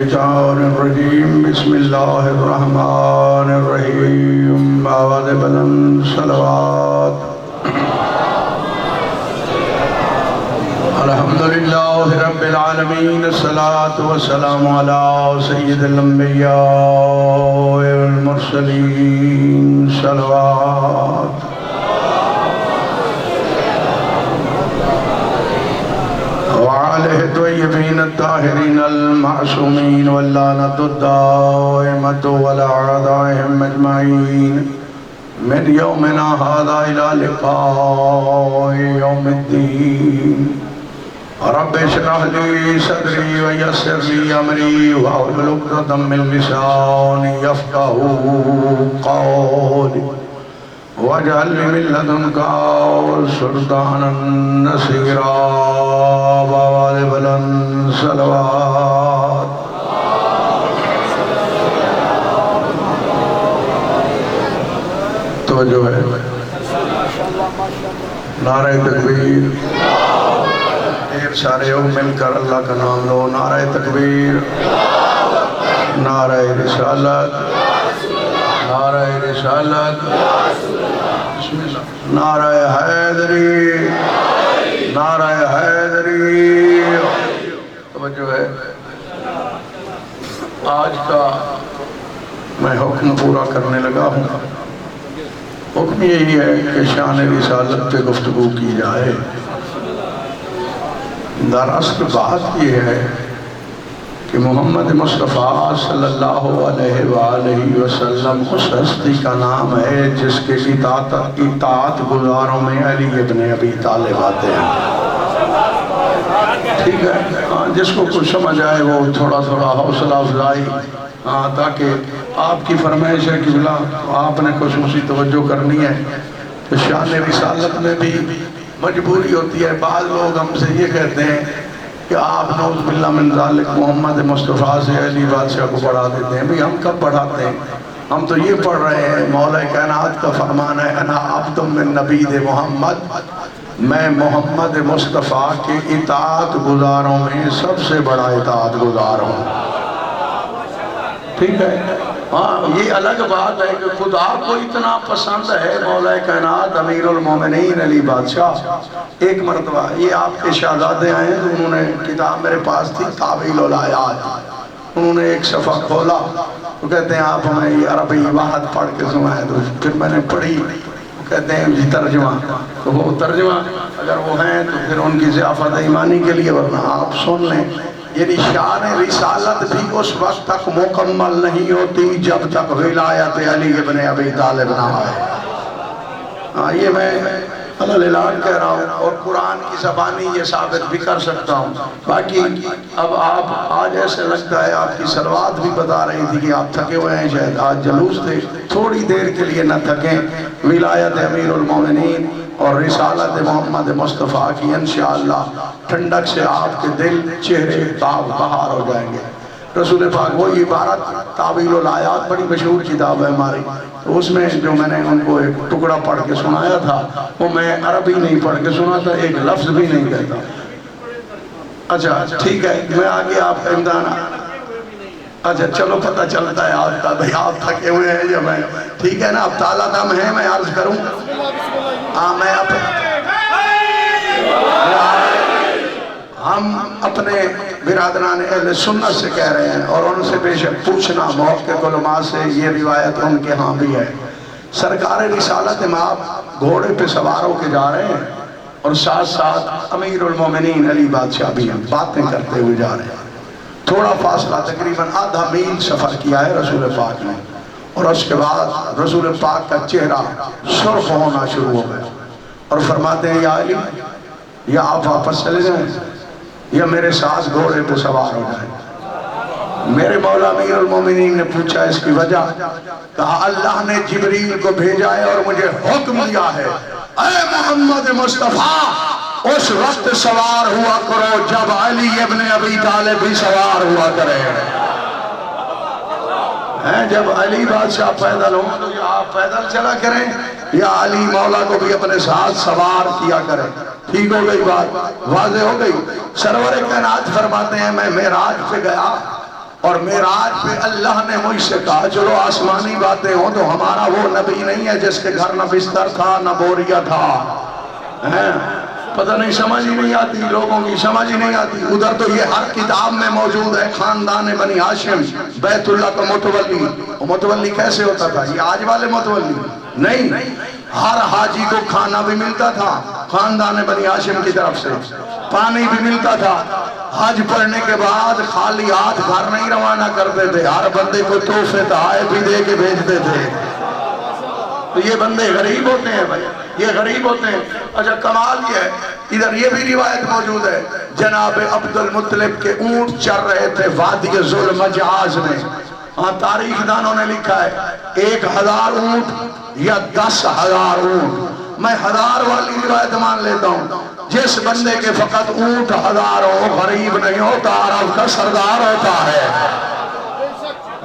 الشیطان الرجیم بسم اللہ الرحمن الرحیم آواز بلند صلوات الحمدللہ رب العالمین الصلاة والسلام علی سید الانبیاء والمرسلین صلوات وعليه الطيبين الطاهرين المعصومين واللعنة الدائمة ولا أعدائهم أجمعين من يومنا هذا إلى لقاء يوم الدين رب اشرح لي صدري ويسر لي أمري واحلل عقدة من لساني يفقهوا قولي واجعل لي من لدنك سلطانا نصيرا بآواز بلند صلوات توجہ ہے نعرہ تکبیر ڈھیر سارے ہو مل کر اللہ کا نام لو نعرہ تکبیر نعرہ رسالت نعرہ رسالت نعرہ حیدری نعرہ حیدری توجہ ہے آج کا میں حکم پورا کرنے لگا ہوں حکم یہی ہے کہ شان رسالت پہ گفتگو کی جائے دراصل بات یہ ہے کہ محمد مصطفیٰ صلی اللہ علیہ وآلہ وسلم اس ہستی کا نام ہے جس کے اطاعت گزاروں میں علی ابن ابی طالب آتے ہیں ٹھیک ہے جس کو کچھ سمجھ آئے وہ تھوڑا تھوڑا حوصلہ افزائی تاکہ آپ کی فرمائش ہے کہ آپ نے خصوصی توجہ کرنی ہے تو شان رسالت میں بھی مجبوری ہوتی ہے بعض لوگ ہم سے یہ کہتے ہیں کہ آپ نعوذ باللہ من ذالک محمد مصطفیٰ سے علی بادشاہ کو پڑھا دیتے ہیں بھئی ہم کب پڑھاتے ہیں ہم تو یہ پڑھ رہے ہیں مولا کائنات کا فرمان ہے انا عبد من نبید محمد میں محمد مصطفیٰ کے اطاعت گزاروں میں سب سے بڑا اطاعت گزار ہوں ٹھیک ہے یہ الگ بات ہے کہ خدا کو اتنا پسند ہے مولا کائنات امیر المومنین علی بادشاہ ایک مرتبہ یہ آپ کے شہزادے آئے ہیں انہوں نے کتاب میرے پاس تھی تعویل الآیات انہوں نے ایک صفحہ کھولا وہ کہتے ہیں آپ ہمیں یہ عربی عبارت پڑھ کے سنائیں تو پھر میں نے پڑھی وہ کہتے ہیں جی ترجمہ تو وہ ترجمہ اگر وہ ہیں تو پھر ان کی ضیافت ایمانی کے لیے ورنہ آپ سن لیں یعنی شان رسالت بھی اس وقت تک مکمل نہیں ہوتی جب تک ولایت علی ابن ابی طالب نہ آئے یہ میں اعلان کہہ رہا ہوں اور قرآن کی زبانی یہ ثابت بھی کر سکتا ہوں باقی اب آپ آج ایسے لگتا ہے آپ کی صلوات بھی بتا رہی تھی کہ آپ تھکے ہوئے ہیں شاید آج جلوس تھے تھوڑی دیر کے لیے نہ تھکیں ولایت امیر المومنین اور رسالت محمد مصطفیٰ کی انشاءاللہ ٹھنڈک سے آپ کے دل چہرے تاب بہار ہو جائیں گے رسول پاک وہی عبارت تعویل الآیات بڑی مشہور کتاب ہے ہماری تو اس میں جو میں نے ان کو ایک ٹکڑا پڑھ کے سنایا تھا وہ میں عربی نہیں پڑھ کے سنا تھا ایک لفظ بھی نہیں کہتا اچھا ٹھیک ہے میں آگے آپ کا امتحان اچھا چلو پتہ چلتا ہے آپ کا بھئی آپ تھکے ہوئے ہیں یا میں ٹھیک ہے نا اب تالا دم ہے میں عرض کروں میں ہم اپنے برادران اہل سنت سے کہہ رہے ہیں اور ان سے بے شک پوچھنا محقق علماء سے یہ روایت ان کے ہاں بھی ہے سرکار رسالت امام گھوڑے پہ سوار ہو کے جا رہے ہیں اور ساتھ ساتھ امیر المومنین علی بادشاہ بھی ہیں باتیں کرتے ہوئے جا رہے ہیں تھوڑا فاصلہ تقریباً آدھا میل سفر کیا ہے رسول پاک نے اور اس کے بعد رسول پاک کا چہرہ سرخ ہونا شروع ہو گیا اور فرماتے ہیں یا علی یا آپ واپس چلے جائیں یا میرے ساتھ گھوڑے پہ سوار ہو جائیں میرے مولا امیر المومنین نے پوچھا اس کی وجہ کہا اللہ نے جبریل کو بھیجا ہے اور مجھے حکم دیا ہے اے محمد مصطفیٰ اس وقت سوار ہوا کرو جب علی ابن ابی طالب بھی سوار ہوا کرے جب علی بادشاہ پیدل ہوں تو یا آپ پیدل چلا کریں یا علی مولا کو بھی اپنے ساتھ سوار کیا کریں ٹھیک ہو گئی بات واضح ہو گئی سرور کائنات فرماتے ہیں میں معراج پہ گیا اور معراج پہ اللہ نے مجھ سے کہا چلو آسمانی باتیں ہوں تو ہمارا وہ نبی نہیں ہے جس کے گھر نہ بستر تھا نہ بوریا تھا. پتہ نہیں سمجھ ہی نہیں آتی لوگوں کی، سمجھ ہی نہیں آتی. ادھر تو یہ ہر کتاب میں موجود ہے، خاندان بنی ہاشم بیت اللہ کا متولی. وہ متولی کیسے ہوتا تھا؟ یہ آج والے متولی نہیں. ہر حاجی کو کھانا بھی ملتا تھا خاندان بنی ہاشم کی طرف سے، پانی بھی ملتا تھا. حج پڑھنے کے بعد خالی ہاتھ گھر نہیں روانہ کرتے تھے، ہر بندے کو تحفے تحائف بھی دے کے بھیجتے تھے. تو یہ بندے غریب ہوتے ہیں بھائی، یہ غریب ہوتے ہیں. اچھا کمال یہ ہے، ادھر یہ بھی روایت موجود ہے جناب عبد المطلب کے اونٹ چر رہے تھے وادی ذوالمجاز میں. ہاں تاریخ دانوں نے لکھا ہے 1000 اونٹ یا 10,000 اونٹ. میں 1000 والی روایت مان لیتا ہوں. جس بندے کے فقط اونٹ 1000 ہو غریب نہیں ہوتا، عرب کا سردار ہوتا ہے.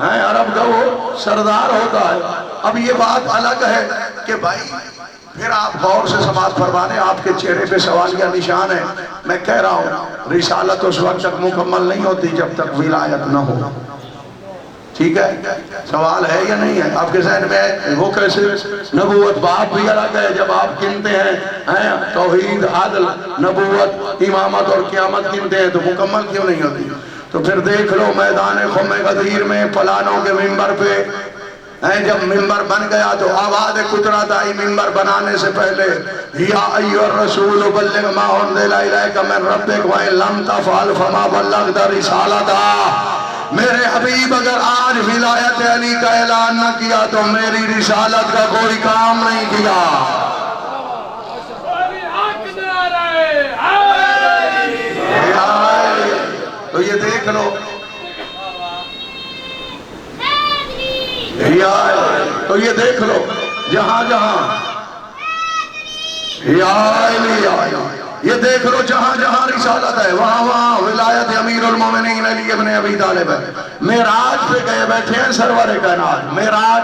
عرب کا وہ سردار ہوتا ہے. اب یہ بات الگ ہے کہ بھائی پھر آپ غور سے سماعت فرمانے، آپ کے چہرے پہ سوالیہ نشان ہے. میں کہہ رہا ہوں رسالت اس وقت تک مکمل نہیں ہوتی جب تک ولایت نہ ہو. ٹھیک ہے؟ سوال ہے یا نہیں ہے آپ کے ذہن میں؟ وہ کیسے نبوت باپ بھی الگ ہے. جب آپ گنتے ہیں توحید، عدل، نبوت، امامت اور قیامت گنتے ہیں تو مکمل کیوں نہیں ہوتی؟ تو پھر دیکھ لو میدان خم غدیر میں پلانوں کے ممبر پہ جب ممبر بن گیا تو آواز قدرت آئی ممبر بنانے سے پہلے، یا ایھا الرسول بلغ ما انزل الیک من ربک وان لم تفعل فما بلغت رسالتہ. میرے حبیب اگر آج ولایت علی کا اعلان نہ کیا تو میری رسالت کا کوئی کام نہیں کیا. تو یہ دیکھ لو، تو یہ دیکھ لو جہاں جہاں یہ دیکھ لو جہاں جہاں رسالت ہے وہاں وہاں ولایت امیر المومنین علی ابن ابی طالب ہے. معراج پہ گئے بیٹھے ہیں سرور کائنات. معراج،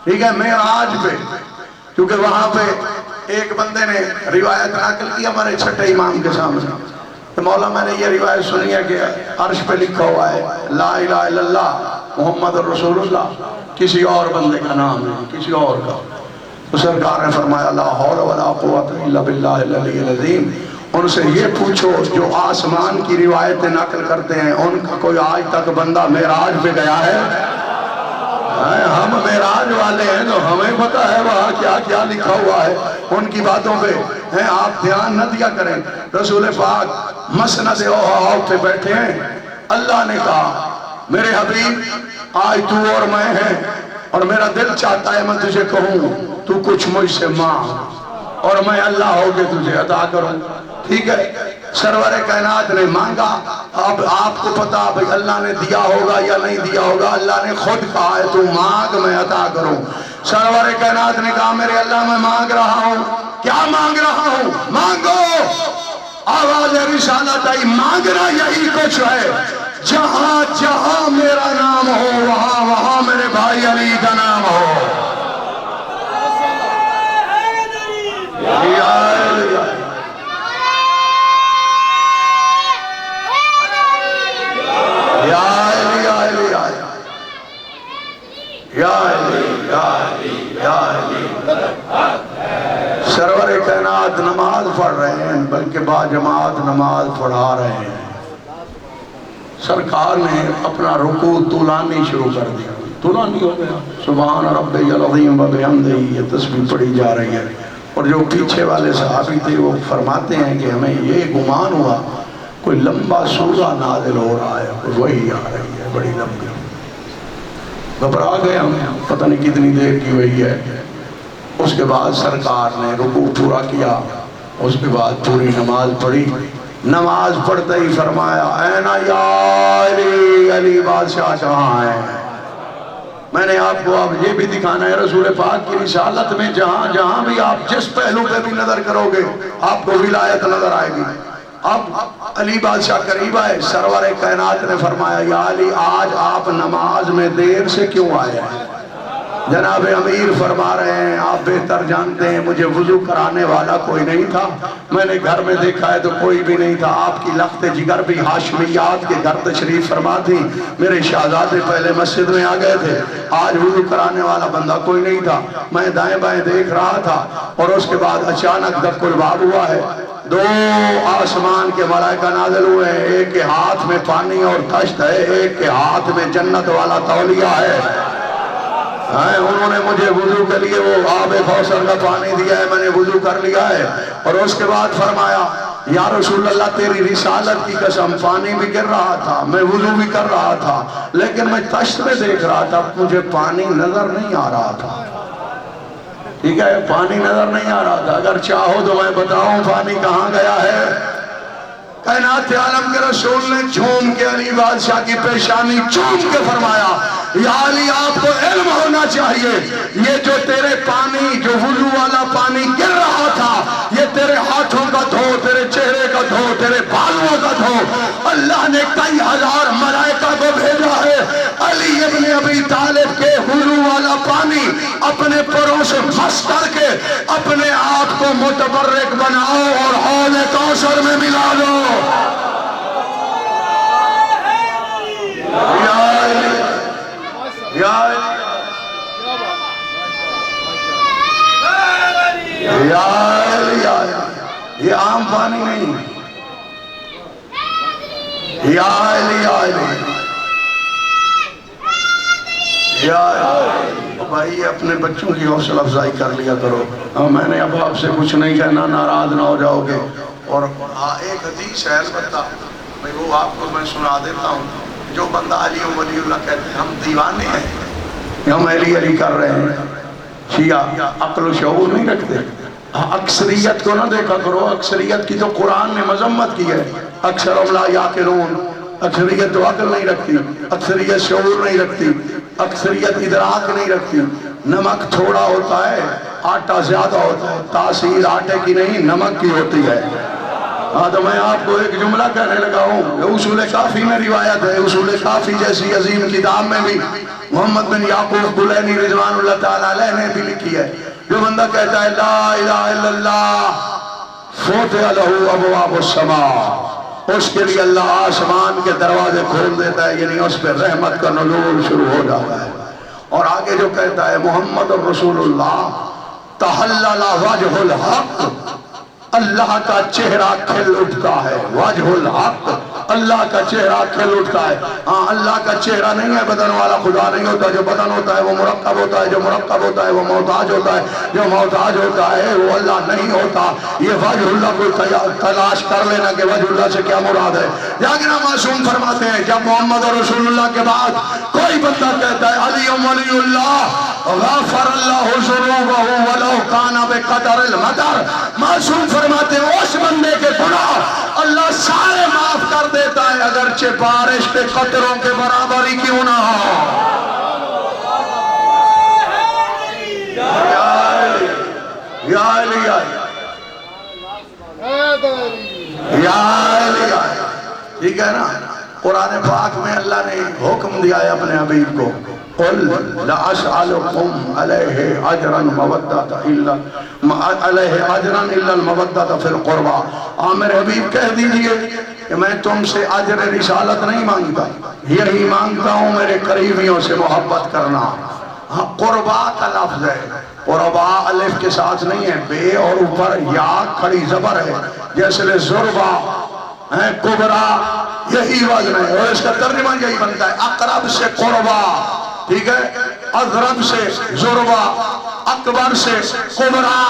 ٹھیک ہے، معراج پہ، کیونکہ وہاں پہ ایک بندے نے روایت نقل کی ہمارے چھٹے امام کے سامنے. مولا میں نے یہ روایت سنی ہے کہ عرش پہ لکھا ہوا ہے لا الہ الا اللہ محمد رسول اللہ، کسی اور بندے کا نام ہے، کسی اور کا. تو سرکار نے فرمایا لا حول ولا قوت الا باللہ العلی العظیم. ان سے یہ پوچھو جو آسمان کی روایتیں نقل کرتے ہیں ان کا کوئی آج تک بندہ معراج پہ گیا ہے؟ ہم معراج والے ہیں تو ہمیں پتہ ہے وہاں کیا کیا لکھا ہوا ہے. ان کی باتوں پہ آپ دھیان نہ دیا کریں. رسول پاک مسند احد پہ بیٹھے ہیں. اللہ نے کہا میرے حبیب آج تو اور میں ہیں اور میرا دل چاہتا ہے میں تجھے کہوں تو کچھ مجھ سے مانگ اور میں اللہ ہو کے تجھے عطا کروں. ٹھیک ہے؟ سرور کائنات نے مانگا. اب آپ کو پتا بھئی اللہ نے دیا ہوگا یا نہیں دیا ہوگا. اللہ نے خود کہا ہے تو مانگ میں عطا کروں. سرور کائنات نے کہا میرے اللہ میں مانگ رہا ہوں. کیا مانگ رہا ہوں؟ مانگو. آواز رسالت آئی مانگنا یہی کچھ ہے. جہاں جہاں میرا نام ہو وہاں وہاں میرے بھائی علی کا نام ہو. سرور کائنات نماز پڑھ رہے ہیں بلکہ با جماعت نماز پڑھا رہے ہیں. سرکار نے اپنا رکوع طولانی شروع کر دیا. طولانی ہو گیا. سبحان ربی العظیم و بحمدہ یہ تسبیح پڑھی جا رہی ہے. اور جو پیچھے والے صحابی تھے وہ فرماتے ہیں کہ ہمیں یہ گمان ہوا کوئی لمبا سورہ نازل ہو رہا ہے، وہی آ رہی ہے بڑی لمبی. گھبرا گئے ہم، پتہ نہیں کتنی دیر کی وہی ہے. اس کے بعد سرکار نے رکوع پورا کیا. اس کے بعد پوری نماز پڑھی. نماز پڑھتے ہی فرمایا اینا یا علی، علی بادشاہ کہاں ہے؟ میں نے آپ کو اب یہ بھی دکھانا ہے رسول پاک کی رسالت میں جہاں جہاں بھی آپ جس پہلو پہ بھی نظر کرو گے آپ کو ولایت نظر آئے گی. اب علی بادشاہ قریب آئے. سرور کائنات نے فرمایا یا علی آج آپ نماز میں دیر سے کیوں آئے ہیں؟ جناب امیر فرما رہے ہیں آپ بہتر جانتے ہیں مجھے وضو کرانے والا کوئی نہیں تھا، میں نے گھر میں دیکھا ہے تو کوئی بھی نہیں تھا، آپ کی لخت جگر بھی ہاشمیات کے گھر تشریف فرما تھی، میرے شہزادے پہلے مسجد میں آ گئے تھے، آج وضو کرانے والا بندہ کوئی نہیں تھا، میں دائیں بائیں دیکھ رہا تھا اور اس کے بعد اچانک دق الباب ہوا ہے، دو آسمان کے ملائکہ نازل ہوئے ہیں، ایک کے ہاتھ میں پانی اور تشت ہے، ایک کے ہاتھ میں جنت والا تولیہ ہے، انہوں نے مجھے وضو کے لیے وہ آب کوثر کا پانی دیا ہے، میں نے وضو کر لیا ہے، اور اس کے بعد فرمایا یا رسول اللہ تیری رسالت کی قسم پانی بھی گر رہا تھا، میں وضو بھی کر رہا تھا، لیکن میں تشت میں دیکھ رہا تھا مجھے پانی نظر نہیں آ رہا تھا، ٹھیک ہے پانی نظر نہیں آ رہا تھا، اگر چاہو تو میں بتاؤں پانی کہاں گیا ہے؟ کائنات عالم کے رسول نے جھوم کے علی بادشاہ کی پیشانی چوم کے فرمایا یا علی آپ کو علم ہونا چاہیے یہ جو تیرے پانی جو وضو والا پانی گر رہا تھا یہ تیرے ہاتھوں کا دھو تیرے چہرے کا دھو تیرے بالوں کا دھو اللہ نے کئی ہزار ملائکہ کو بھیجا ہے علی ابن ابی طالب کے وضو والا پانی اپنے پروں سے مس کر کے اپنے آپ کو متبرک بناؤ اور حوض کوثر میں ملا دو یہ عام پانی نہیں یا بھائی اپنے بچوں کی حوصلہ افزائی کر لیا کرو میں نے اب آپ سے کچھ نہیں کہنا ناراض نہ ہو جاؤ گے اور ایک حدیث ہے البتہ وہ آپ کو میں سنا دیتا ہوں جو بندہ علی ولی اللہ کہتے ہیں ہم دیوانے ہیں ہم علی علی کر رہے ہیں شیعہ عقل و شعور نہیں رکھتے اکثریت کو نہ دیکھا کرو اکثریت کی تو قرآن نے مذمت کی ہے اکثر لا یعقلون اکثریت تو عقل نہیں رکھتی اکثریت شعور نہیں رکھتی اکثریت ادراک نہیں رکھتی نمک تھوڑا ہوتا ہے آٹا زیادہ ہوتا ہے تاثیر آٹے کی نہیں نمک کی ہوتی ہے تو میں آپ کو ایک جملہ کہنے لگا ہوں اصول کافی میں روایت ہے اصول کافی جیسی عظیم کتاب میں بھی محمد بن یعقوب کلینی رضوان اللہ تعالیٰ علیہ نے بھی لکھی ہے جو بندہ کہتا ہے لا الہ الا اللہ فتح لہ ابواب السماء اس کے لیے اللہ آسمان کے دروازے کھول دیتا ہے یعنی اس پہ رحمت کا نزول شروع ہو جاتا ہے اور آگے جو کہتا ہے محمد رسول اللہ تحلل وجہ الحق اللہ کا چہرہ کھل اٹھتا ہے وجہ الحق اللہ کا چہرہ کھل اٹھتا ہے ہاں اللہ کا چہرہ نہیں ہے بدن والا خدا نہیں ہوتا جو بدن ہوتا ہے وہ مرکب ہوتا ہے جو مرکب ہوتا ہے وہ محتاج ہوتا ہے جو محتاج ہوتا ہے وہ اللہ نہیں ہوتا یہ وجہ اللہ کو تلاش کر لینا کہ وجہ اللہ سے کیا مراد ہے لیکن معصوم فرماتے ہیں جب محمد رسول اللہ کے بعد کوئی بندہ کہتا ہے علی ولی اللہ غفر اللہ ذنوبہ ولو کان بقدر المطر معصوم فرماتے ہیں اس بندے کے گناہ اللہ سارے معاف کر دیتا ہے اگرچہ بارش کے قطروں کے برابر ہی کیوں نہ ہو یا علی ٹھیک ہے نا قرآن پاک میں اللہ نے حکم دیا ہے اپنے حبیب کو قل لا اسألكم عليه اجرا مودۃ الا المودۃ فی القربى میرے حبیب کہہ دیجئے کہ میں تم سے اجر رسالت نہیں مانگتا یہی مانگتا ہوں میرے قریبیوں سے محبت کرنا قربا کا لفظ ہے قربا الف کے ساتھ نہیں ہے بے اور اوپر یا کھڑی زبر ہے جیسے زربا کبرا یہی وزن ہے اور اس کا ترجمہ یہی بنتا ہے اقرب سے قربا ٹھیک ہے اضرب سے زربا اکبر سے کبرا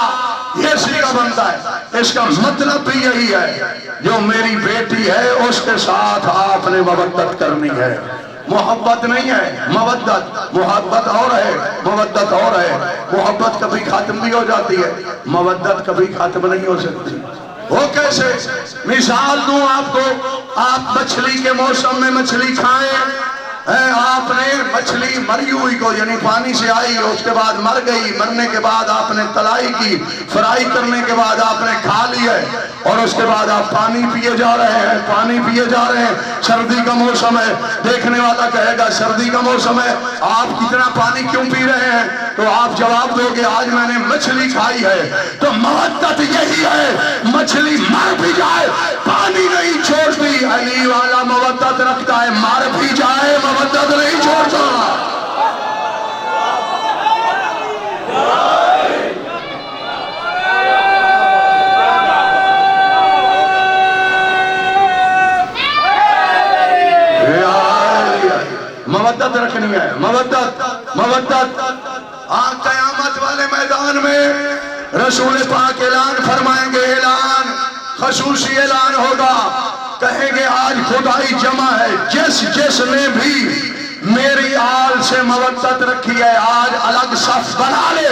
یہ سیگا بنتا ہے اس کا مطلب بھی یہی ہے جو میری بیٹی ہے اس کے ساتھ آپ نے مودت کرنی ہے محبت نہیں ہے مودت محبت اور ہے مودت اور ہے محبت کبھی ختم بھی ہو جاتی ہے مودت کبھی ختم نہیں ہو سکتی وہ کیسے مثال دوں آپ کو آپ مچھلی کے موسم میں مچھلی کھائیں آپ نے مچھلی مچھلی مری ہوئی کو یعنی پانی سے آئی اس کے بعد مر گئی، مرنے کے بعد آپ نے تلائی کی، فرائی کرنے کے بعد آپ نے کھا لی ہے اور اس کے بعد آپ پانی پیے جا رہے ہیں، پانی پیے جا رہے ہیں۔ سردی کا موسم ہے، دیکھنے والا کہے گا سردی کا موسم ہے آپ کتنا پانی کیوں پی رہے ہیں؟ تو آپ جواب دو گے آج میں نے مچھلی کھائی ہے۔ تو مودت یہی ہے، مچھلی مر بھی جائے پانی نہیں چھوڑتی۔ علی والا مودت رکھتا ہے، مر بھی جائے مودت نہیں چھوڑتا۔ مودت رکھنی ہے، مودت قیامت والے میدان میں رسول پاک اعلان فرمائیں گے، اعلان خصوصی اعلان ہوگا، کہیں گے آج خدائی جمع ہے، جس نے بھی میری آل سے مودت رکھی ہے آج الگ صف بنا لے،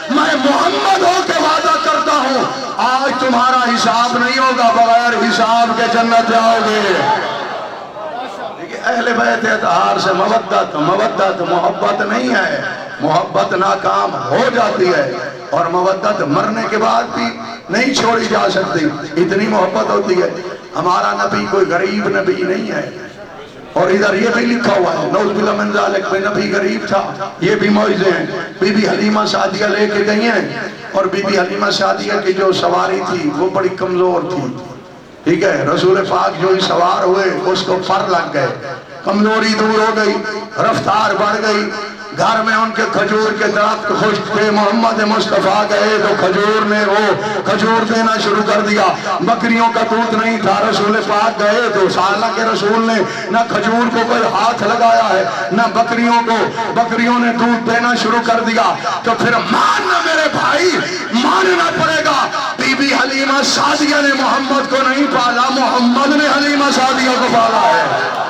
میں محمد ہو کے وعدہ کرتا ہوں آج تمہارا حساب نہیں ہوگا، بغیر حساب کے جنت جاؤ گے۔ اہل بیت اطہار سے مودت محبت نہیں ہے، محبت ناکام ہو جاتی ہے اور مودت مرنے کے بعد بھی نہیں چھوڑی جا سکتی، اتنی محبت ہوتی ہے۔ ہمارا نبی کوئی غریب نبی نہیں ہے، اور ادھر یہ بھی لکھا ہوا ہے نعوذ باللہ من ذالک میں نبی غریب تھا، یہ بھی معجزے ہیں۔ بی بی حلیمہ سعدیہ لے کے گئی ہیں اور بی بی حلیمہ سعدیہ کی جو سواری تھی وہ بڑی کمزور تھی، ٹھیک ہے، رسول پاک جو ہی سوار ہوئے اس کو پر لگ گئے، کمزوری دور ہو گئی، رفتار بڑھ گئی، گھر میں ان کے کھجور کے درخت خشک تھے، محمد مصطفیٰ گئے تو کھجور نے وہ کھجور دینا شروع کر دیا، بکریوں کا دودھ نہیں تھا، رسول پاک گئے تو سالہ کے رسول نے نہ کھجور کو کوئی ہاتھ لگایا ہے نہ بکریوں کو، بکریوں نے دودھ دینا شروع کر دیا، تو پھر ماننا میرے بھائی، ماننا پڑے گا بی بی حلیمہ سعدیہ نے محمد کو نہیں پالا، محمد نے حلیمہ سعدیہ کو پالا ہے۔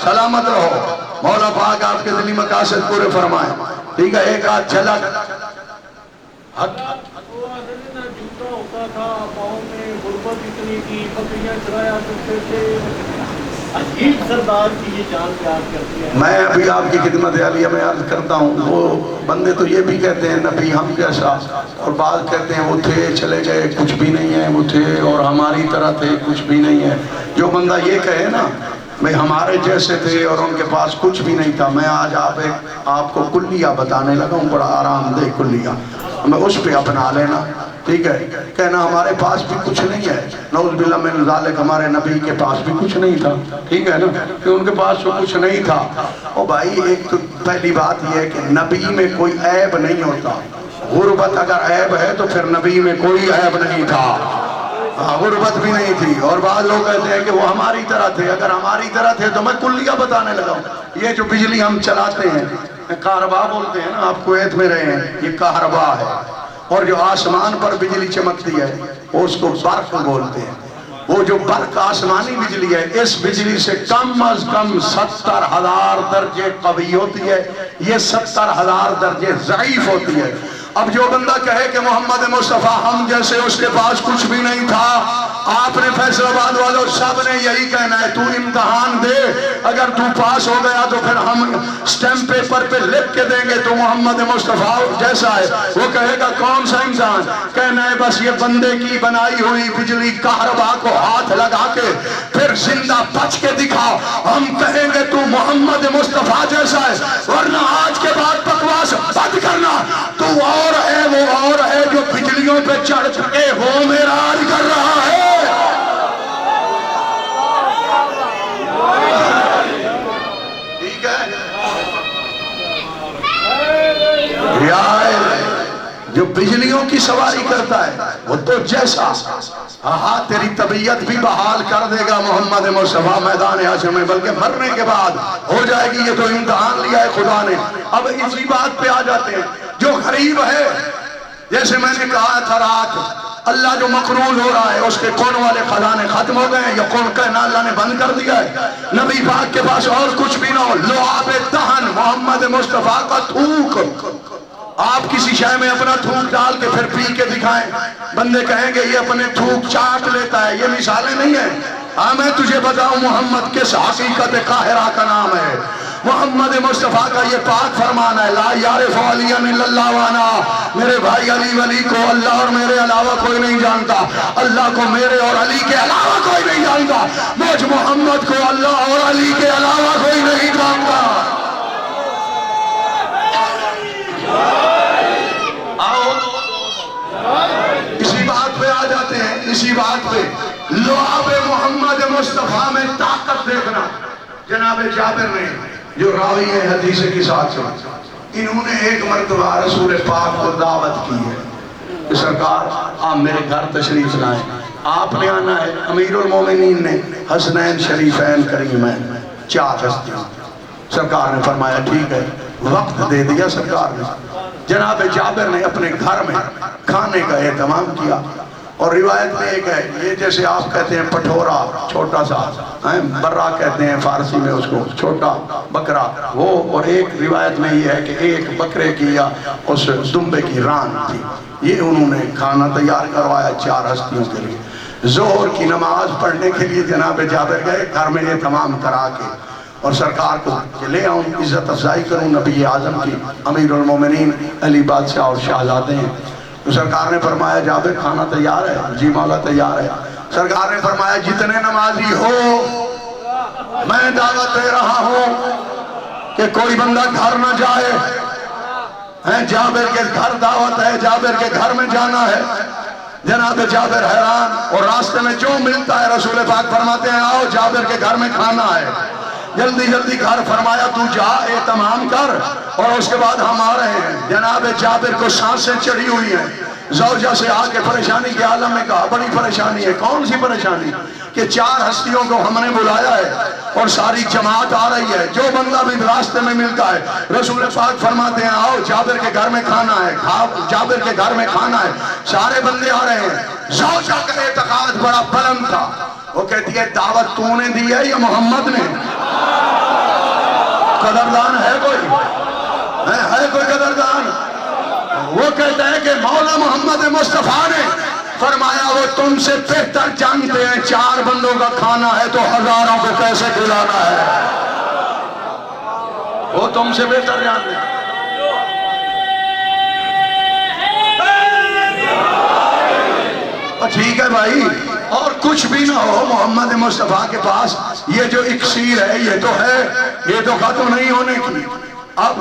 سلامت رہو، مولا پاک آپ کے دلی مقاصد پورے فرمائیں، ٹھیک ہے، ایک آدھ جھلک ہوتا تھا، پاؤں میں غربت اتنی کی، بکریاں چرایا کرتے تھے، عجیب سردار کی یہ جان پیار کرتی ہے۔ میں ابھی آپ کی خدمت عالیہ میں عرض کرتا ہوں، وہ بندے تو یہ بھی کہتے ہیں نبی ہم جیسا، اور بعض کہتے ہیں وہ تھے چلے گئے کچھ بھی نہیں ہے، وہ تھے اور ہماری طرح تھے کچھ بھی نہیں ہے۔ جو بندہ یہ کہے نا میں ہمارے جیسے تھے اور ان کے پاس کچھ بھی نہیں تھا، میں آج آپ کو کلیہ بتانے لگا ہوں، بڑا آرام دہ کلیہ، میں اس پہ اپنا لینا، ٹھیک ہے، کہنا ہمارے پاس بھی کچھ نہیں ہے، نعوذ باللہ من ذالک ہمارے نبی کے پاس بھی کچھ نہیں تھا، ٹھیک ہے نا، کہ ان کے پاس کچھ نہیں تھا۔ او بھائی ایک تو پہلی بات یہ ہے کہ نبی میں کوئی عیب نہیں ہوتا، غربت اگر عیب ہے تو پھر نبی میں کوئی عیب نہیں تھا، غربت بھی نہیں تھی۔ اور بعض لوگ کہتے ہیں کہ وہ ہماری طرح تھے، اگر ہماری طرح تھے تو میں کلیہ بتانے لگا ہوں۔ یہ جو بجلی ہم چلاتے ہیں کہربا بولتے ہیں نا، آپ کویت میں رہے ہیں، یہ کہربا ہے، اور جو آسمان پر بجلی چمکتی ہے اس کو برق بولتے ہیں۔ وہ جو برق آسمانی بجلی ہے، اس بجلی سے کم از کم 70,000 درجے قوی ہوتی ہے، یہ 70,000 درجے ضعیف ہوتی ہے۔ اب جو بندہ کہے کہ محمد مصطفیٰ ہم جیسے اس کے پاس کچھ بھی نہیں تھا، آپ نے فیصل آباد والوں سب نے یہی کہنا ہے، تو امتحان دے، اگر تو پاس ہو گیا تو پھر ہم سٹیمپ پیپر پہ لکھ کے دیں گے تو محمد مصطفیٰ جیسا ہے۔ وہ کہے گا کون سا امتحان؟ کہنا ہے بس یہ بندے کی بنائی ہوئی بجلی کہربا کو ہاتھ لگا کے پھر زندہ بچ کے دکھا، ہم کہیں گے تو محمد مصطفیٰ جیسا ہے، ورنہ آج کے بعد بکواس بند کرنا، تو اور ہے وہ اور ہے جو بجلیوں پہ چڑھ چکے وہ معراج کر رہا ہے۔ ٹھیک ہے، جو بجلیوں کی سواری کرتا ہے وہ تو جیسا، ہاں تیری طبیعت بھی بحال کر دے گا محمد مصطفیٰ میدان حشر میں، بلکہ مرنے کے بعد ہو جائے گی، یہ تو امتحان لیا ہے خدا نے۔ اب اسی بات پہ آ جاتے ہیں، جو غریب ہے، جیسے میں نے کہا تھا رات اللہ جو مقرول ہو رہا ہے اس کے کون والے خزانے ختم ہو گئے ہیں، یا کون کہنا اللہ نے بند کر دیا ہے؟ نبی پاک کے پاس اور کچھ بھی نہ ہو، لعاب دہن محمد مصطفیٰ کا تھوک، آپ کسی شے میں اپنا تھوک ڈال کے پھر پی کے دکھائیں، بندے کہیں گے یہ اپنے تھوک چاٹ لیتا ہے، یہ مثالیں نہیں ہیں۔ ہاں میں تجھے بتاؤں محمد کس حقیقت قاہرہ کا نام ہے، محمد مصطفیٰ کا یہ پاک فرمان ہے، لا یعرف علیٰ الا اللہ وانا، میرے بھائی علی ولی کو اللہ اور میرے علاوہ کوئی نہیں جانتا، اللہ کو میرے اور علی کے علاوہ کوئی نہیں جانتا، مجھ محمد کو اللہ اور علی کے علاوہ کوئی نہیں جانتا۔ آؤ اسی بات پہ آ جاتے ہیں، اسی بات پہ لعاب محمد مصطفیٰ میں طاقت دیکھنا۔ جناب جابر نے جو راوی ہے حدیث کی ساتھ سے، انہوں نے ایک مرتبہ رسول پاک کو دعوت کی ہے کہ سرکار آپ میرے گھر تشریف لائیں، آپ نے آنا ہے۔ امیر المومنین نے حسنین شریفین کریمین 4 ہستیاں، سرکار نے فرمایا ٹھیک ہے، وقت دے دیا سرکار نے۔ جناب جابر نے اپنے گھر میں کھانے کا اہتمام کیا، اور روایت میں ایک ہے، یہ جیسے آپ کہتے ہیں پٹھورا چھوٹا سا، برا کہتے ہیں فارسی میں اس کو، چھوٹا بکرا وہ، اور ایک روایت میں یہ ہے کہ ایک بکرے کی یا اس دمبے کی ران تھی، یہ انہوں نے کھانا تیار کروایا 4 ہستیوں کے لیے۔ ظہر کی نماز پڑھنے کے لیے جناب جابر گئے، گھر میں یہ تمام کرا کے، اور سرکار کو کہ لے آؤں عزت افزائی کروں نبی اعظم کی، امیر المومنین علی بادشاہ اور شہزادے ہیں۔ تو سرکار نے فرمایا جابر کھانا تیار ہے؟ جی مولا تیار ہے۔ سرکار نے فرمایا جتنے نمازی ہو میں دعوت دے رہا ہوں کہ کوئی بندہ گھر نہ جائے، جابر کے گھر دعوت ہے، جابر کے گھر میں جانا ہے۔ جناب جابر حیران، اور راستے میں جو ملتا ہے رسول پاک فرماتے ہیں آؤ جابر کے گھر میں کھانا ہے، جلدی جلدی گھر، فرمایا تو جا اہتمام کر اور اس کے بعد ہم آ رہے ہیں۔ جناب جابر کو سانسیں چڑھی ہوئی ہیں، زوجہ سے آ کے پریشانی کے عالم میں کہا بڑی پریشانی ہے۔ کون سی پریشانی؟ کہ 4 ہستیوں کو ہم نے بلایا ہے اور ساری جماعت آ رہی ہے، جو بندہ بھی راستے میں ملتا ہے رسول پاک فرماتے ہیں آؤ جابر کے گھر میں کھانا ہے، جابر کے گھر میں کھانا ہے، سارے بندے آ رہے ہیں۔ زوجہ کا اعتقاد بڑا بلند تھا، وہ کہتی ہے دعوت تو نے دی ہے یا محمد نے؟ قدردان ہے کوئی؟ ہے کوئی قدردان؟ وہ کہتا ہے کہ مولا محمد مصطفیٰ نے فرمایا وہ تم سے بہتر جانتے ہیں 4 بندوں کا کھانا ہے تو ہزاروں کو کیسے کھلانا ہے، وہ تم سے بہتر جانتے ہیں۔ ٹھیک ہے بھائی، اور کچھ بھی نہ ہو محمد مصطفیٰ کے پاس یہ جو اکسیر ہے یہ تو ہے، یہ تو ختم نہیں ہونے کی۔ اب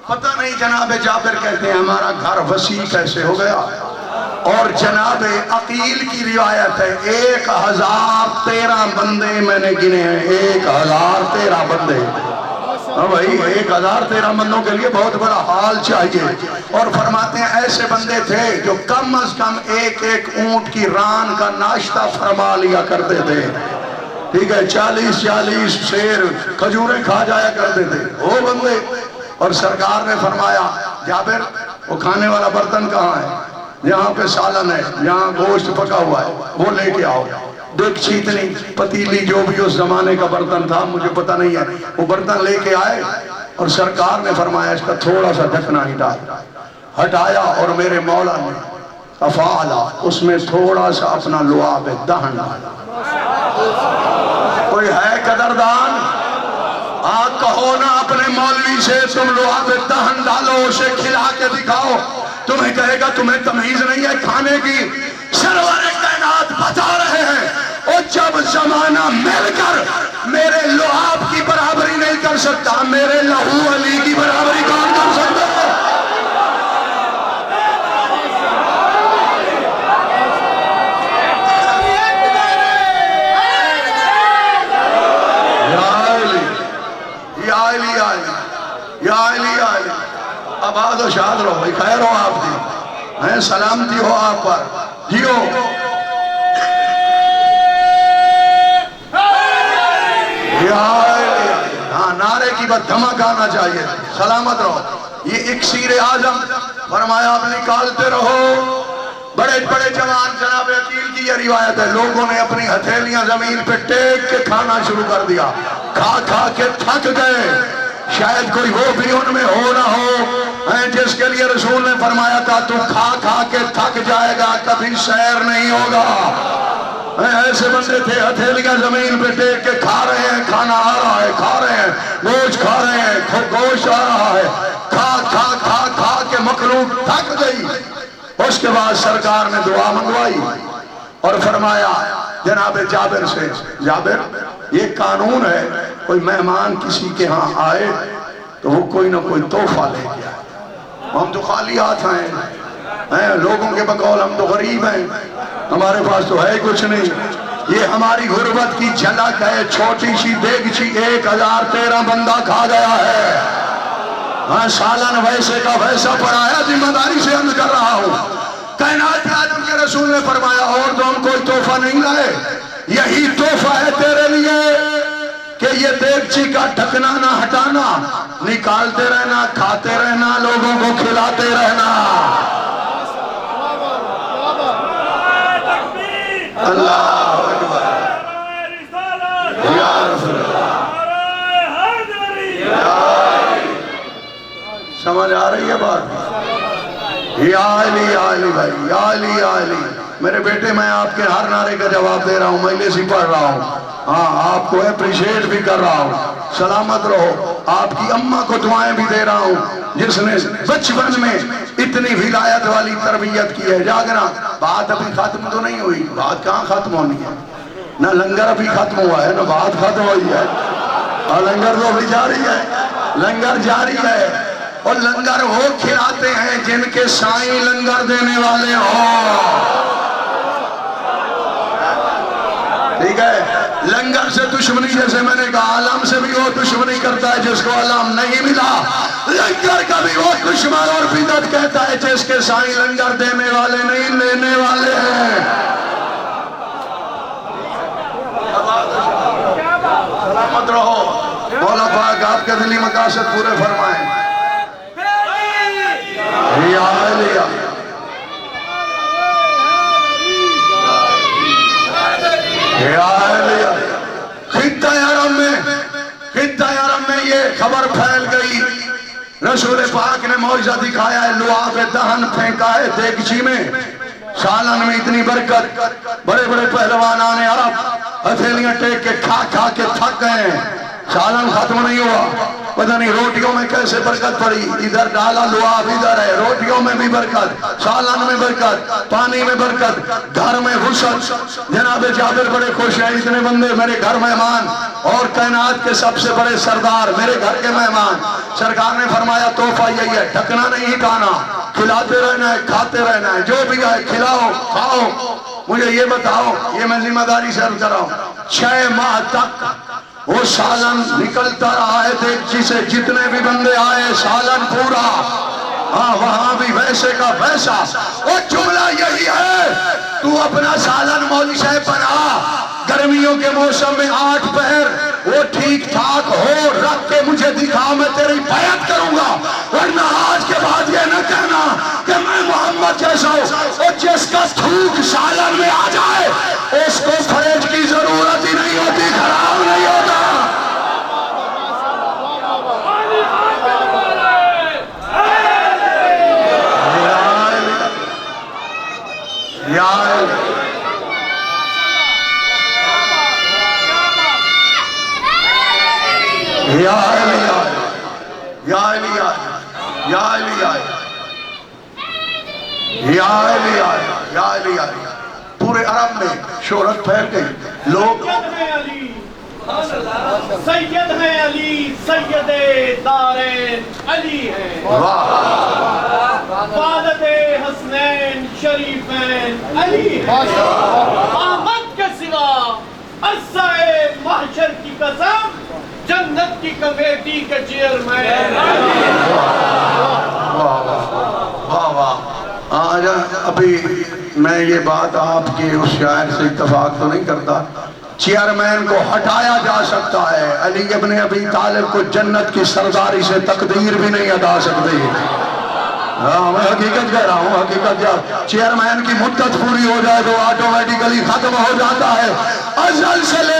پتہ نہیں جناب جابر کہتے ہیں ہمارا گھر وسیع کیسے ہو گیا، اور جناب عقیل کی روایت ہے 1013 بندے میں نے گنے ہیں، 1013 بندے۔ ہاں بھائی 1013 بندوں کے لیے بہت بڑا حال چاہیے، اور فرماتے ہیں ایسے بندے تھے جو کم از کم ایک اونٹ کی ران کا ناشتہ فرما لیا کرتے تھے، ٹھیک ہے، 40 سیر کھجوریں کھا جایا کرتے تھے وہ بندے۔ اور سرکار نے فرمایا جابر وہ کھانے والا برتن کہاں ہے؟ یہاں پہ سالن ہے، یہاں گوشت پکا ہوا ہے، وہ لے کے آؤ۔ دیکھ چیتنی پتیلی جو بھی اس زمانے کا برتن تھا مجھے پتہ نہیں ہے، وہ برتن لے کے آئے، اور سرکار نے فرمایا اس کا تھوڑا سا ڈھکنا ہٹایا، اور میرے مولا نے افعالا اس میں تھوڑا سا اپنا لعاب دہن ڈالا۔ کوئی ہے قدردان؟ آپ کہو نا اپنے مولوی سے تم لعاب دہن ڈالو، اسے کھلا کے دکھاؤ، تمہیں کہے گا تمہیں تمیز نہیں ہے کھانے کی۔ سرور کائنات بتا رہے ہیں اور جب زمانہ مل کر میرے لعاب کی برابری نہیں کر سکتا، میرے لہو علی کی برابری کون کر سکتا ہے؟ یا علی آباد و شاد رہو، خیر ہو آپ کی، سلامتی ہو آپ پر، جیو۔ ہاں نعرے کی بات دھمک آنا چاہیے، سلامت رہو۔ یہ اکسیر اعظم فرمایا آپ نکالتے رہو، بڑے بڑے جوان، جناب عقیل کی یہ روایت ہے، لوگوں نے اپنی ہتھیلیاں زمین پہ ٹیک کے کھانا شروع کر دیا، کھا کھا کے تھک گئے۔ شاید کوئی وہ بھی ان میں ہو نہ ہو جس کے لیے رسول نے فرمایا تھا تو کھا کھا کے تھک جائے گا، کبھی سیر نہیں ہوگا۔ ایسے بندے تھے، ہتھیلیاں زمین پہ ٹیک کے کھا رہے ہیں، کھانا آ رہا ہے، کھا رہے ہیں، گوشت کھا رہے ہیں، گوشت آ رہا ہے، کھا کھا کھا کھا کے مخلوق تھک گئی۔ اس کے بعد سرکار نے دعا منگوائی اور فرمایا جناب جابر سے، جابر یہ قانون ہے، کوئی مہمان کسی کے ہاں آئے تو وہ کوئی نہ کوئی تحفہ لے کے آئے۔ ہم تو خالی ہاتھ ہیں، لوگوں کے بقول ہم تو غریب ہیں، ہمارے پاس تو ہے کچھ نہیں۔ یہ ہماری غربت کی جھلک ہے، چھوٹی سی دیگچی 1013 بندہ کھا گیا ہے۔ ہاں سالن ویسے کا ویسا پڑا ہے، ذمہ داری سے عرض کر رہا ہوں۔ کائنات عالم کے رسول نے فرمایا اور تو ہم کوئی تحفہ نہیں لائے، یہی تحفہ ہے تیرے لیے کہ یہ دیگچی کا ڈھکنا نہ ہٹانا، نکالتے رہنا، کھاتے رہنا، لوگوں کو کھلاتے رہنا۔ اللہ اکبر، یا رسول اللہ، سمجھ آ رہی ہے بات؟ یا علی، یا علی بھائی، یا علی، یا علی۔ میرے بیٹے میں آپ کے ہر نعرے کا جواب دے رہا ہوں، مجلس ہی پڑھ رہا ہوں، ہاں آپ کو اپریشیٹ بھی کر رہا ہوں۔ سلامت رہو۔ آپ کی اماں کو دعائیں بھی دے رہا ہوں جس نے بچپن میں اتنی ولایت والی تربیت کی ہے۔ جاگنا، بات ابھی ختم تو نہیں ہوئی، بات کہاں ختم ہونی ہے؟ نہ لنگر ابھی ختم ہوا ہے، نہ بات ختم ہوئی ہے، اور لنگر تو ابھی جاری ہے، لنگر جاری ہے۔ اور لنگر وہ کھلاتے ہیں جن کے سائیں لنگر دینے والے ہوں۔ ٹھیک ہے؟ لنگر سے دشمنی، جیسے میں نے کہا علم سے بھی وہ دشمنی کرتا ہے جس کو علم نہیں ملا، لنگر کا بھی وہ دشمن اور بدعت کہتا ہے جس کے سائیں لنگر دینے والے نہیں، لینے والے ہیں۔ سلامت رہو، مولا پاک آپ کے دلی مقاصد پورے فرمائیں۔ یا علیہ، یا علیہ۔ خطہ عرب میں یہ خبر پھیل گئی، رسول پاک نے معجزہ دکھایا ہے، لعاب دہن پھینکا ہے دیگچی میں، سالن میں اتنی برکت، بڑے بڑے پہلوانان عرب ہتھیلیاں ٹیک کے کھا کھا کے تھک گئے، سالن ختم نہیں ہوا۔ پتہ نہیں روٹیوں میں کیسے برکت پڑی، ادھر ڈالا لعاب ادھر ہے، روٹیوں میں بھی برکت، سالن میں برکت، پانی میں برکت، گھر میں وسعت۔ جناب جابر بڑے خوش ہیں، اتنے بندے میرے گھر مہمان، اور کائنات کے سب سے بڑے سردار میرے گھر کے مہمان۔ سرکار نے فرمایا تحفہ یہی ہے، ڈھکنا نہیں ہٹانا، کھلاتے رہنا ہے، کھاتے رہنا ہے، جو بھی آئے کھلاؤ کھاؤ۔ مجھے یہ بتاؤ، یہ میں ذمہ داری سے عرض کر رہا ہوں، 6 ماہ تک وہ سالن نکلتا رہا ہے دیگچی سے، جتنے بھی بندے آئے سالن پورا، ہاں وہاں بھی ویسے کا ویسا۔ وہ جملہ یہی ہے، تو اپنا سالن مولوی صاحب بنا، گرمیوں کے موسم میں 8 پہر وہ ٹھیک ٹھاک ہو، رکھ کے مجھے دکھا، میں تیری بیعت کروں گا، ورنہ آج کے بعد یہ نہ کہنا کہ میں محمد جیسا ہوں۔ اور جس کا تھوک سالن میں آ جائے اس کو فریج کی ضرورت ہی نہیں ہوتی، خراب نہیں ہوتا۔ یا یا یا یا پورے عرب میں شہرت پھیل گئی، لوگ سید ہیں علی، سید دارین علی ہیں، والد حسنین شریفین علی ہیں، احمد کے سوا عرصہ محشر کی قسم جنت کی کمیٹی کے چیئرمین۔ واہ واہ۔ آج ابھی میں یہ بات آپ کے اس شاعر سے اتفاق تو نہیں کرتا، چیئرمین کو ہٹایا جا سکتا ہے، علی ابن ابی طالب کو جنت کی سرداری سے تقدیر بھی نہیں ہٹا سکتے۔ ہاں میں حقیقت کہہ رہا ہوں، حقیقت جب چیئرمین کی مدت پوری ہو جائے تو آٹومیٹیکلی ختم ہو جاتا ہے۔ ازل سے لے